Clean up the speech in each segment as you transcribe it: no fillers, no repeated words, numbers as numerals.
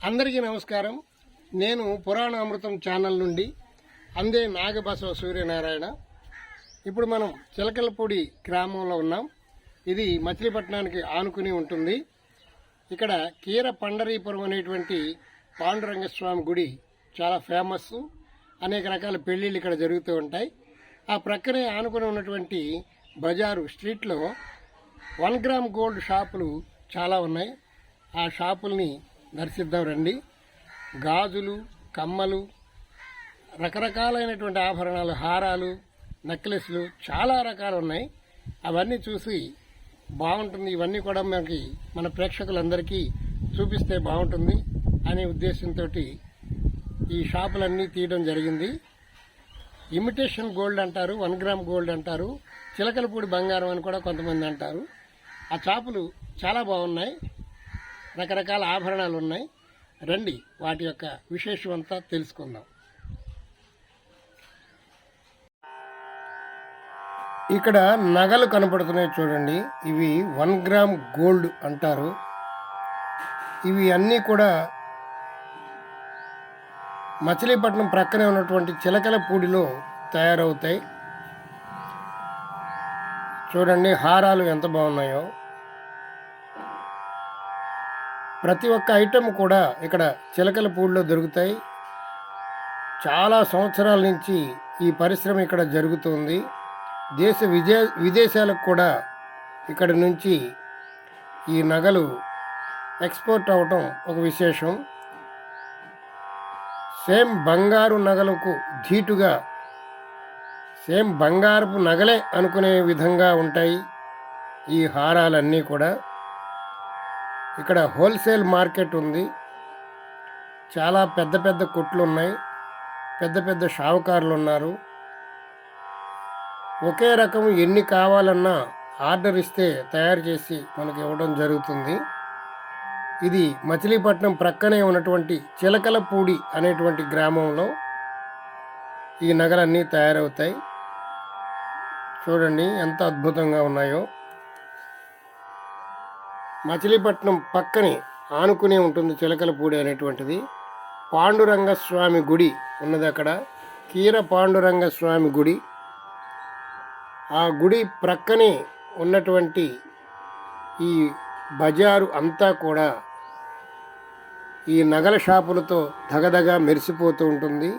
అందరికీ నమస్కారం. నేను పురాణామృతం ఛానల్ నుండి అందే నాగబసవ సూర్యనారాయణ. ఇప్పుడు మనం చిలకలపూడి గ్రామంలో ఉన్నాం. ఇది మచిలీపట్నానికి ఆనుకుని ఉంటుంది. ఇక్కడ కీర పండరీపురం అనేటువంటి పాండురంగస్వామి గుడి చాలా ఫేమస్. అనేక రకాల పెళ్ళిళ్ళు ఇక్కడ జరుగుతూ ఉంటాయి. ఆ ప్రక్కనే ఆనుకుని ఉన్నటువంటి బజారు స్ట్రీట్లో 1 గ్రామ్ గోల్డ్ షాపులు చాలా ఉన్నాయి. ఆ షాపుల్ని దర్శిద్దాం రండి. గాజులు, కమ్మలు, రకరకాలైనటువంటి ఆభరణాలు, హారాలు, నెక్లెస్లు చాలా రకాలు ఉన్నాయి. అవన్నీ చూసి బాగుంటుంది. ఇవన్నీ కూడా మన ప్రేక్షకులందరికీ చూపిస్తే బాగుంటుంది అనే ఉద్దేశంతో ఈ షాపులన్నీ తీయడం జరిగింది. ఇమిటేషన్ గోల్డ్ అంటారు, 1 గ్రామ్ గోల్డ్ అంటారు, చిలకలపూడి బంగారం అని కూడా కొంతమంది అంటారు. ఆ షాపులు చాలా బాగున్నాయి. రకరకాల ఆభరణాలు ఉన్నాయి. రండి, వాటి యొక్క విశేషం అంతా తెలుసుకుందాం. ఇక్కడ నగలు కనపడుతున్నాయి చూడండి. ఇవి 1 గ్రామ్ గోల్డ్ అంటారు. ఇవి అన్నీ కూడా మచిలీపట్నం ప్రక్కనే ఉన్నటువంటి చిలకలపూడిలో తయారవుతాయి. చూడండి హారాలు ఎంత బాగున్నాయో. ప్రతి ఒక్క ఐటెం కూడా ఇక్కడ చిలకలపూడిలో దొరుకుతాయి. చాలా సంవత్సరాల నుంచి ఈ పరిశ్రమ ఇక్కడ జరుగుతుంది. విదేశాలకు కూడా ఇక్కడి నుంచి ఈ నగలు ఎక్స్పోర్ట్ అవటం ఒక విశేషం. సేమ్ బంగారు నగలకు ధీటుగా సేమ్ బంగారపు నగలే అనుకునే విధంగా ఉంటాయి ఈ హారాలన్నీ కూడా. ఇక్కడ హోల్సేల్ మార్కెట్ ఉంది. చాలా పెద్ద పెద్ద కొట్లు ఉన్నాయి. పెద్ద పెద్ద షావుకారులు ఉన్నారు. ఒకే రకం ఎన్ని కావాలన్నా ఆర్డర్ ఇస్తే తయారు చేసి మనకి ఇవ్వడం జరుగుతుంది. ఇది మచిలీపట్నం ప్రక్కనే ఉన్నటువంటి చిలకలపూడి అనేటువంటి గ్రామంలో ఈ నగలన్నీ తయారవుతాయి. చూడండి ఎంత అద్భుతంగా ఉన్నాయో. మచిలీపట్నం పక్కనే ఆనుకునే ఉంటుంది చిలకలపూడి అనేటువంటిది. పాండురంగస్వామి గుడి ఉన్నది అక్కడ. కీర పాండురంగస్వామి గుడి. ఆ గుడి ప్రక్కనే ఉన్నటువంటి ఈ బజారు అంతా కూడా ఈ నగల షాపులతో దగదగా మెరిసిపోతూ ఉంటుంది.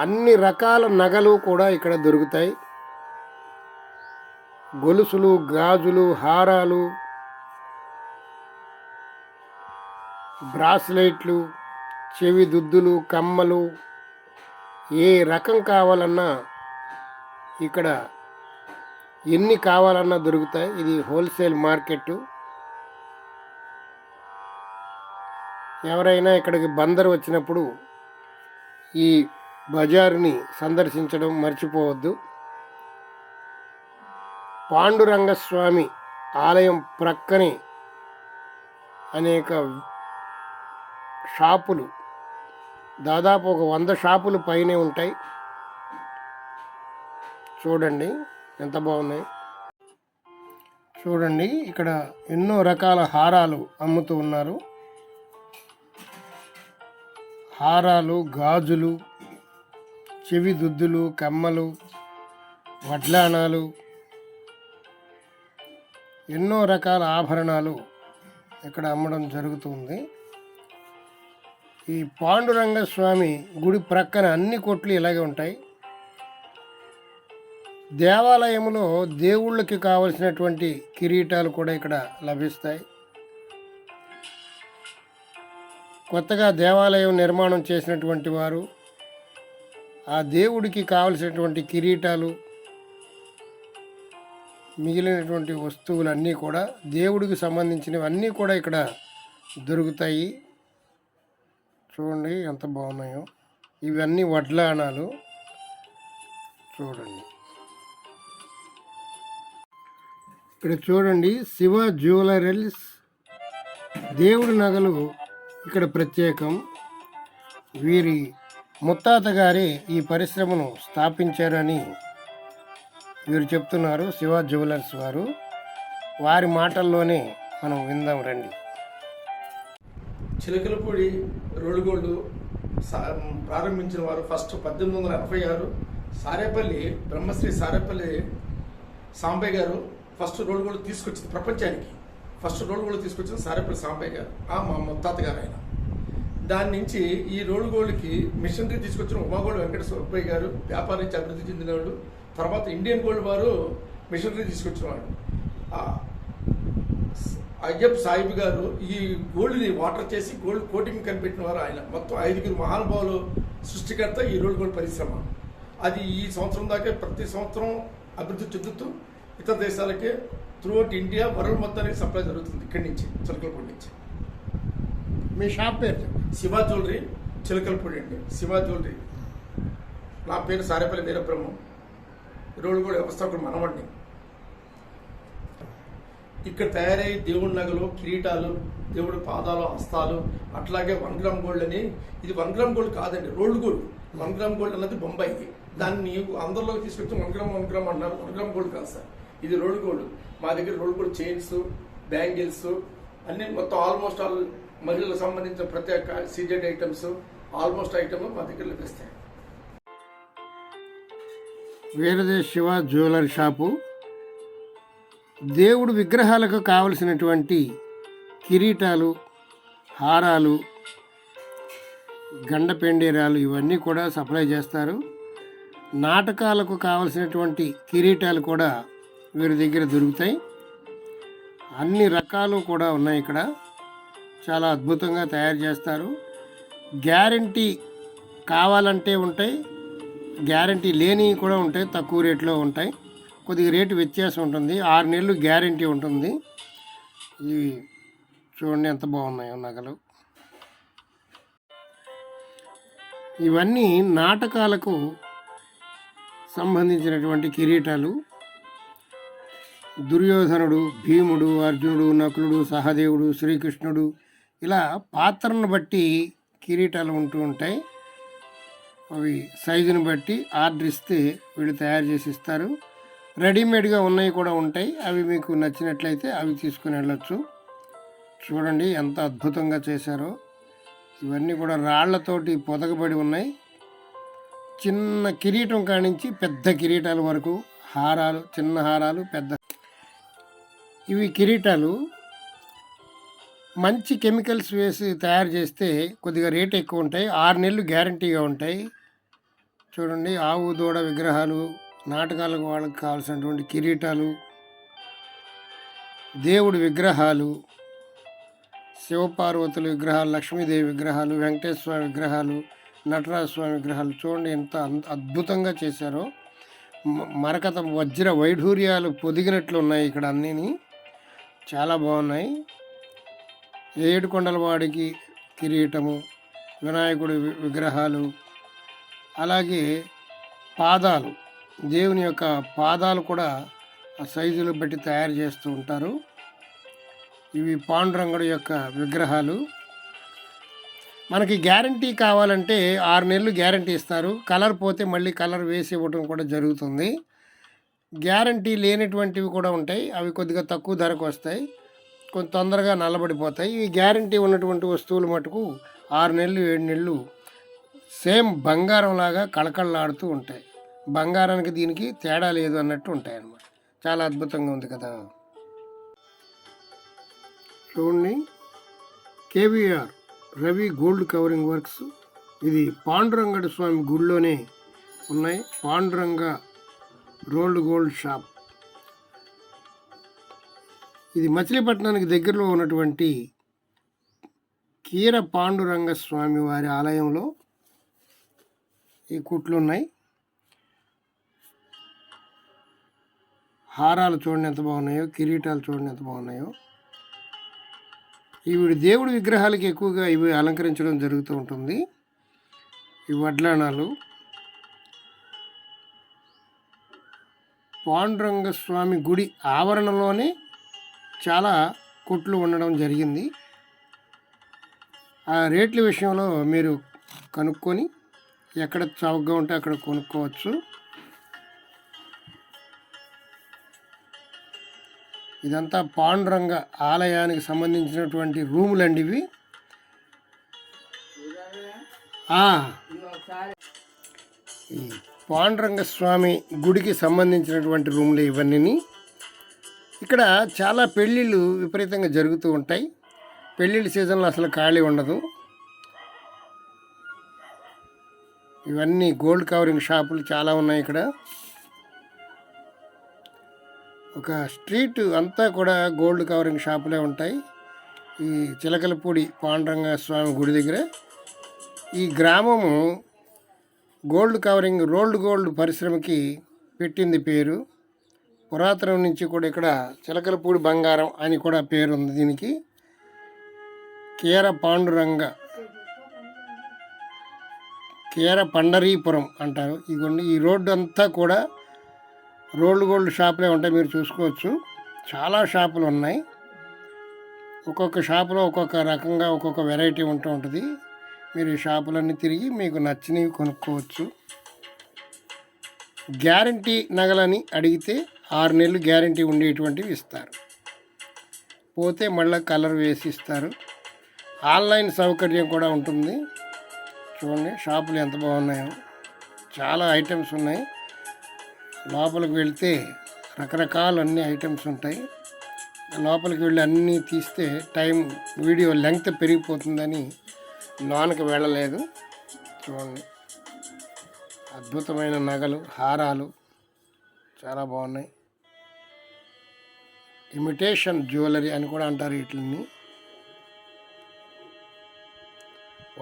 అన్ని రకాల నగలు కూడా ఇక్కడ దొరుకుతాయి. గొలుసులు, గాజులు, హారాలు, బ్రాస్లెట్లు, చెవి దుద్దులు, కమ్మలు, ఏ రకం కావాలన్నా ఇక్కడ ఎన్ని కావాలన్నా దొరుకుతాయి. ఇది హోల్సేల్ మార్కెట్. ఎవరైనా ఇక్కడికి బందరు వచ్చినప్పుడు ఈ బజారుని సందర్శించడం మర్చిపోవద్దు. పాండురంగస్వామి ఆలయం ప్రక్కనే అనేక షాపులు, దాదాపు ఒక 100 షాపులు పైనే ఉంటాయి. చూడండి ఎంత బాగున్నాయి. చూడండి ఇక్కడ ఎన్నో రకాల హారాలు అమ్ముతూ ఉన్నారు. హారాలు, గాజులు, చెవి దుద్దులు, కమ్మలు, వడ్లానాలు, ఎన్నో రకాల ఆభరణాలు ఇక్కడ అమ్మడం జరుగుతుంది. ఈ పాండురంగస్వామి గుడి ప్రక్కన అన్ని కొట్లు ఇలాగే ఉంటాయి. దేవాలయంలో దేవుళ్ళకి కావలసినటువంటి కిరీటాలు కూడా ఇక్కడ లభిస్తాయి. కొత్తగా దేవాలయం నిర్మాణం చేసినటువంటి వారు ఆ దేవుడికి కావలసినటువంటి కిరీటాలు, మిగిలినటువంటి వస్తువులన్నీ కూడా దేవుడికి సంబంధించినవన్నీ కూడా ఇక్కడ దొరుకుతాయి. చూడండి ఎంత బాగున్నాయో. ఇవన్నీ వడ్లానాలు. చూడండి ఇక్కడ చూడండి శివ జ్యువెలరీస్. దేవుడి నగలు ఇక్కడ ప్రత్యేకం. వీరి ముత్తాత గారే ఈ పరిశ్రమను స్థాపించారని వీరు చెప్తున్నారు. శివ జ్యువెలర్స్ వారు. వారి మాటల్లోనే మనం విందాం రండి. చిలకలపూడి రోడ్డు ప్రారంభించిన వారు ఫస్ట్ 1886 సారేపల్లి బ్రహ్మశ్రీ సారేపల్లి సాంబయ్య గారు ఫస్ట్ రోడ్డు గోల్డ్ తీసుకొచ్చింది ప్రపంచానికి. ఫస్ట్ రోడ్డు గోల్డ్ తీసుకొచ్చింది సారేపల్లి సాంబయ్య గారు, మా ముత్తాత గారు ఆయన. దాని నుంచి ఈ రోడ్డు గోల్డ్కి మిషనరీ తీసుకొచ్చిన ఉమాగోల్డ్ వెంకట సుబ్బయ్య గారు వ్యాపారం నుంచి అభివృద్ధి చెందినవాడు. తర్వాత ఇండియన్ గోల్డ్ వారు మిషనరీ తీసుకొచ్చినవాడు. అయ్యప్ప సాహిబ్ గారు ఈ గోల్డ్ని వాటర్ చేసి గోల్డ్ కోటింగ్ కనిపెట్టిన వారు ఆయన. మొత్తం 5 మహానుభావులు సృష్టికర్త ఈ రోడ్డు గోల్డ్ పరిశ్రమ. అది ఈ సంవత్సరం దాకా ప్రతి సంవత్సరం అభివృద్ధి చెందుతూ ఇతర దేశాలకే త్రూఅవుట్ ఇండియా వరల్డ్ మొత్తానికి సప్లై జరుగుతుంది. ఇక్కడి నుంచి చిలకలపూడి నుంచి. మీ షాప్ పేరు? శివ జ్యువెలరీ చిలకలపూడి అండి. శివ జ్యువెలరీ. నా పేరు సారేపల్లి వీరబ్రహ్మం. రోడ్డు గోల్డ్ వ్యవస్థాపకుడు మనవండి. ఇక్కడ తయారయ్యే దేవుడి నగలు, కిరీటాలు, దేవుడి పాదాలు, హస్తాలు, అట్లాగే 1 గ్రామ్ గోల్డ్ అని. ఇది 1 గ్రామ్ గోల్డ్ కాదండి, రోల్డ్ గోల్డ్. 1 గ్రామ్ గోల్డ్ అన్నది బొంబాయి. దాన్ని అందరిలోకి తీసుకొచ్చి 1 గ్రామ్ అన్నారు. 1 గ్రామ్ గోల్డ్ కాదు సార్, ఇది రోల్డ్ గోల్డ్. మా దగ్గర రోల్డ్ గోల్డ్ చైన్స్, బ్యాంగిల్స్ అన్ని మొత్తం ఆల్మోస్ట్ ఆల్ మహిళలకు సంబంధించిన ప్రతి ఒక్క సీజెడ్ ఐటమ్స్, ఆల్మోస్ట్ ఐటమ్ మా దగ్గర లభిస్తాయి. వీరదేశ్ శివ జ్యువెలరీ షాపు దేవుడు విగ్రహాలకు కావలసినటువంటి కిరీటాలు, హారాలు, గండపెండేరాలు ఇవన్నీ కూడా సప్లై చేస్తారు. నాటకాలకు కావలసినటువంటి కిరీటాలు కూడా వీరి దగ్గర దొరుకుతాయి. అన్ని రకాలు కూడా ఉన్నాయి ఇక్కడ. చాలా అద్భుతంగా తయారు చేస్తారు. గ్యారంటీ కావాలంటే ఉంటాయి, గ్యారంటీ లేనివి కూడా ఉంటాయి. తక్కువ రేట్లో ఉంటాయి, కొద్దిగా రేటు వ్యత్యాసం ఉంటుంది. 6 నెలలు గ్యారంటీ ఉంటుంది. ఇవి చూడండి ఎంత బాగున్నాయో నగలు. ఇవన్నీ నాటకాలకు సంబంధించినటువంటి కిరీటాలు. దుర్యోధనుడు, భీముడు, అర్జునుడు, నకులుడు, సహదేవుడు, శ్రీకృష్ణుడు ఇలా పాత్రను బట్టి కిరీటాలు ఉంటూ ఉంటాయి. అవి సైజుని బట్టి ఆర్డర్ ఇస్తే వీళ్ళు తయారు చేసి ఇస్తారు. రెడీమేడ్గా ఉన్నవి కూడా ఉంటాయి. అవి మీకు నచ్చినట్లయితే అవి తీసుకుని వెళ్ళొచ్చు. చూడండి ఎంత అద్భుతంగా చేశారో. ఇవన్నీ కూడా రాళ్లతోటి పొదగబడి ఉన్నాయి. చిన్న కిరీటం కానించి పెద్ద కిరీటాల వరకు హారాలు, చిన్న హారాలు, పెద్ద. ఇవి కిరీటాలు మంచి కెమికల్స్ వేసి తయారు చేస్తే కొద్దిగా రేట్ ఎక్కువ ఉంటాయి. 6 నెలలు గ్యారంటీగా ఉంటాయి. చూడండి ఆవు దూడ విగ్రహాలు, నాటకాలకు వాళ్ళకి కావాల్సినటువంటి కిరీటాలు, దేవుడి విగ్రహాలు, శివపార్వతుల విగ్రహాలు, లక్ష్మీదేవి విగ్రహాలు, వెంకటేశ్వర స్వామి విగ్రహాలు, నటరాజ స్వామి విగ్రహాలు. చూడండి ఎంత అద్భుతంగా చేశారో. మరకత వజ్ర వైఢూర్యాలు పొదిగినట్లు ఉన్నాయి ఇక్కడ అన్నీని. చాలా బాగున్నాయి. ఏడుకొండలవాడికి కిరీటము, వినాయకుడి విగ్రహాలు, అలాగే పాదాలు, దేవుని యొక్క పాదాలు కూడా ఆ సైజులు బట్టి తయారు చేస్తూ ఉంటారు. ఇవి పాండురంగుడి యొక్క విగ్రహాలు. మనకి గ్యారంటీ కావాలంటే 6 నెలలు గ్యారంటీ ఇస్తారు. కలర్ పోతే మళ్ళీ కలర్ వేసి ఇవ్వడం కూడా జరుగుతుంది. గ్యారంటీ లేనటువంటివి కూడా ఉంటాయి. అవి కొద్దిగా తక్కువ ధరకు వస్తాయి, కొంచెం తొందరగా నల్లబడిపోతాయి. ఈ గ్యారంటీ ఉన్నటువంటి వస్తువులు మటుకు 6 నెలలు 7 నెలలు సేమ్ బంగారం లాగా కళకళలాడుతూ ఉంటాయి. బంగారానికి దీనికి తేడా లేదు అన్నట్టు ఉంటాయి అన్నమాట. చాలా అద్భుతంగా ఉంది కదా. చూడండి KVR Ravi gold covering works. ఇది పాండురంగడి స్వామి గుడిలోనే ఉన్నాయి. Panduranga rolled gold shop. ఇది మచిలీపట్నానికి దగ్గరలో ఉన్నటువంటి కీర పాండురంగ స్వామి వారి ఆలయంలో ఈ కుట్లు ఉన్నాయి. హారాలు చూడండి ఎంత బాగున్నాయో, కిరీటాలు చూడండి ఎంత బాగున్నాయో. ఇవి దేవుడి విగ్రహాలకి ఎక్కువగా ఇవి అలంకరించడం జరుగుతూ ఉంటుంది. ఈ వడ్లానాలు పాండురంగ స్వామి గుడి ఆవరణలోనే చాలా కొట్లు ఉండడం జరిగింది. ఆ రేట్ల విషయంలో మీరు కనుక్కొని ఎక్కడ చౌకగా ఉంటే అక్కడ కొనుక్కోవచ్చు. ఇదంతా పాండురంగ ఆలయానికి సంబంధించినటువంటి రూములండి ఇవి. ఈ పాండురంగ స్వామి గుడికి సంబంధించినటువంటి రూమ్లు ఇవన్నీ. ఇక్కడ చాలా పెళ్ళిళ్ళు విపరీతంగా జరుగుతూ ఉంటాయి. పెళ్ళిళ్ళ సీజన్లో అసలు ఖాళీ ఉండదు. ఇవన్నీ గోల్డ్ కవరింగ్ షాపులు చాలా ఉన్నాయి ఇక్కడ. ఒక స్ట్రీట్ అంతా కూడా గోల్డ్ కవరింగ్ షాపులే ఉంటాయి. ఈ చిలకలపూడి పాండురంగ స్వామి గుడి దగ్గర ఈ గ్రామము గోల్డ్ కవరింగ్ రోల్డ్ గోల్డ్ పరిశ్రమకి పెట్టింది పేరు. పురాతనం నుంచి కూడా ఇక్కడ చిలకలపూడి బంగారం అని కూడా పేరు ఉంది దీనికి. కేర పండరీపురం అంటారు. ఇదిగోండి ఈ రోడ్డు అంతా కూడా రోల్డ్ గోల్డ్ షాపులే ఉంటాయి. మీరు చూసుకోవచ్చు చాలా షాపులు ఉన్నాయి. ఒక్కొక్క షాపులో ఒక్కొక్క రకంగా ఒక్కొక్క వెరైటీ ఉంటూ ఉంటుంది. మీరు ఈ షాపులన్నీ తిరిగి మీకు నచ్చినవి కొనుక్కోవచ్చు. గ్యారంటీ నగలని అడిగితే 6 నెలలు గ్యారంటీ ఉండేటువంటివి ఇస్తారు. పోతే మళ్ళీ కలర్ వేసి ఇస్తారు. ఆన్లైన్ సౌకర్యం కూడా ఉంటుంది. చూడండి షాపులు ఎంత బాగున్నాయో, చాలా ఐటమ్స్ ఉన్నాయి. లోపలికి వెళ్తే రకరకాల అన్ని ఐటమ్స్ ఉంటాయి. లోపలికి వెళ్ళి అన్నీ తీస్తే వీడియో లెంగ్త్ పెరిగిపోతుందని లోనకి వెళ్ళలేదు. చూడండి అద్భుతమైన నగలు, హారాలు చాలా బాగున్నాయి. ఇమిటేషన్ జ్యువెలరీ అని కూడా అంటారు వీటిని.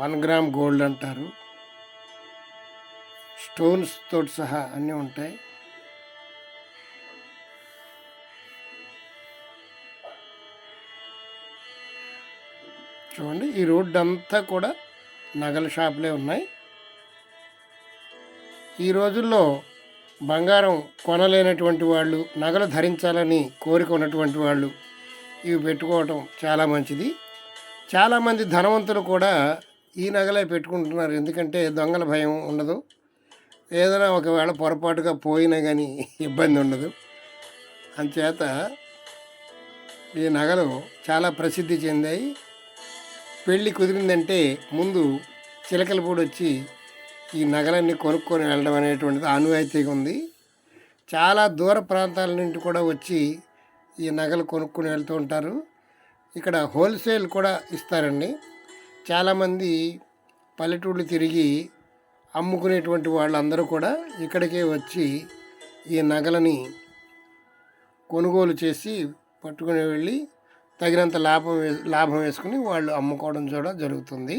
1 గ్రామ్ గోల్డ్ అంటారు. స్టోన్స్ తోటి సహా అన్నీ ఉంటాయి. చూడండి ఈ రోడ్డు అంతా కూడా నగల షాపులే ఉన్నాయి. ఈ రోజుల్లో బంగారం కొనలేనటువంటి వాళ్ళు, నగలు ధరించాలని కోరిక ఉన్నటువంటి వాళ్ళు ఇవి పెట్టుకోవటం చాలా మంచిది. చాలామంది ధనవంతులు కూడా ఈ నగలే పెట్టుకుంటున్నారు. ఎందుకంటే దొంగల భయం ఉండదు. ఏదైనా ఒకవేళ పొరపాటుగా పోయినా కానీ ఇబ్బంది ఉండదు. అంచేత ఈ నగలు చాలా ప్రసిద్ధి చెందాయి. పెళ్ళి కుదిరిందంటే ముందు చిలకలపూడి వచ్చి ఈ నగలన్నీ కొనుక్కొని వెళ్ళడం అనేటువంటిది ఆనవాయితీగా ఉంది. చాలా దూర ప్రాంతాల నుండి కూడా వచ్చి ఈ నగలు కొనుక్కొని వెళ్తూ ఉంటారు. ఇక్కడ హోల్సేల్ కూడా ఇస్తారండి. చాలామంది పల్లెటూళ్ళు తిరిగి అమ్ముకునేటువంటి వాళ్ళందరూ కూడా ఇక్కడికే వచ్చి ఈ నగలని కొనుగోలు చేసి పట్టుకుని వెళ్ళి తగినంత లాభం వేసుకుని వాళ్ళు అమ్ముకోవడం కూడా జరుగుతుంది.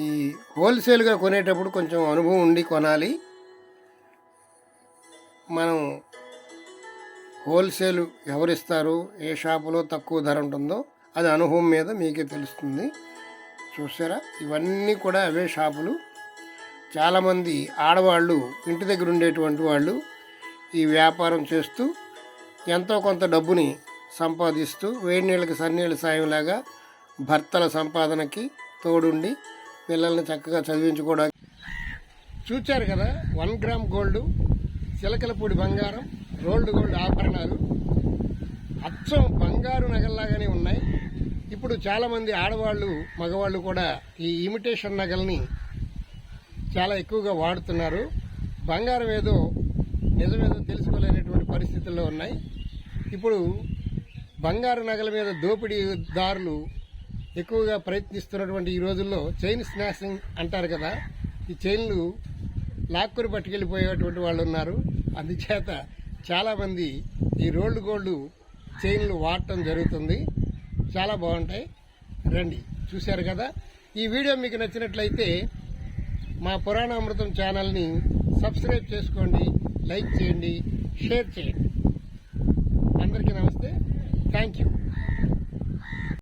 ఈ హోల్సేల్గా కొనేటప్పుడు కొంచెం అనుభవం ఉండి కొనాలి. మనం హోల్సేల్ ఎవరిస్తారు, ఏ షాపులో తక్కువ ధర ఉంటుందో అది అనుభవం మీద మీకే తెలుస్తుంది. చూసారా ఇవన్నీ కూడా అవే షాపులు. చాలామంది ఆడవాళ్ళు ఇంటి దగ్గర ఉండేటువంటి వాళ్ళు ఈ వ్యాపారం చేస్తూ ఎంతో కొంత డబ్బుని సంపాదిస్తూ వేడి నీళ్ళకి సన్నీళ్ళ సాయంలాగా భర్తల సంపాదనకి తోడుండి పిల్లల్ని చక్కగా చదివించుకోవడానికి. చూచారు కదా 1 గ్రామ్ గోల్డ్, చిలకలపూడి బంగారం, రోల్డ్ గోల్డ్ ఆభరణాలు అచ్చం బంగారు నగల్లాగానే ఉన్నాయి. ఇప్పుడు చాలామంది ఆడవాళ్ళు మగవాళ్ళు కూడా ఈ ఇమిటేషన్ నగల్ని చాలా ఎక్కువగా వాడుతున్నారు. బంగారం ఏదో నిజమేదో తెలుసుకోలేనటువంటి పరిస్థితుల్లో ఉన్నాయి. ఇప్పుడు బంగారు నగల మీద దోపిడీదారులు ఎక్కువగా ప్రయత్నిస్తున్నటువంటి ఈ రోజుల్లో చైన్ స్నాచింగ్ అంటారు కదా, ఈ చైన్లు లాక్కుని పట్టుకెళ్ళిపోయేటువంటి వాళ్ళు ఉన్నారు. అందుచేత చాలామంది ఈ రోల్డ్ గోల్డ్ చైన్లు వాడటం జరుగుతుంది. చాలా బాగుంటాయి. రండి, చూశారు కదా. ఈ వీడియో మీకు నచ్చినట్లయితే మా పురాణామృతం ఛానల్ని సబ్స్క్రైబ్ చేసుకోండి, లైక్ చేయండి, షేర్ చేయండి. అందరికీ నమస్తే. Thank you.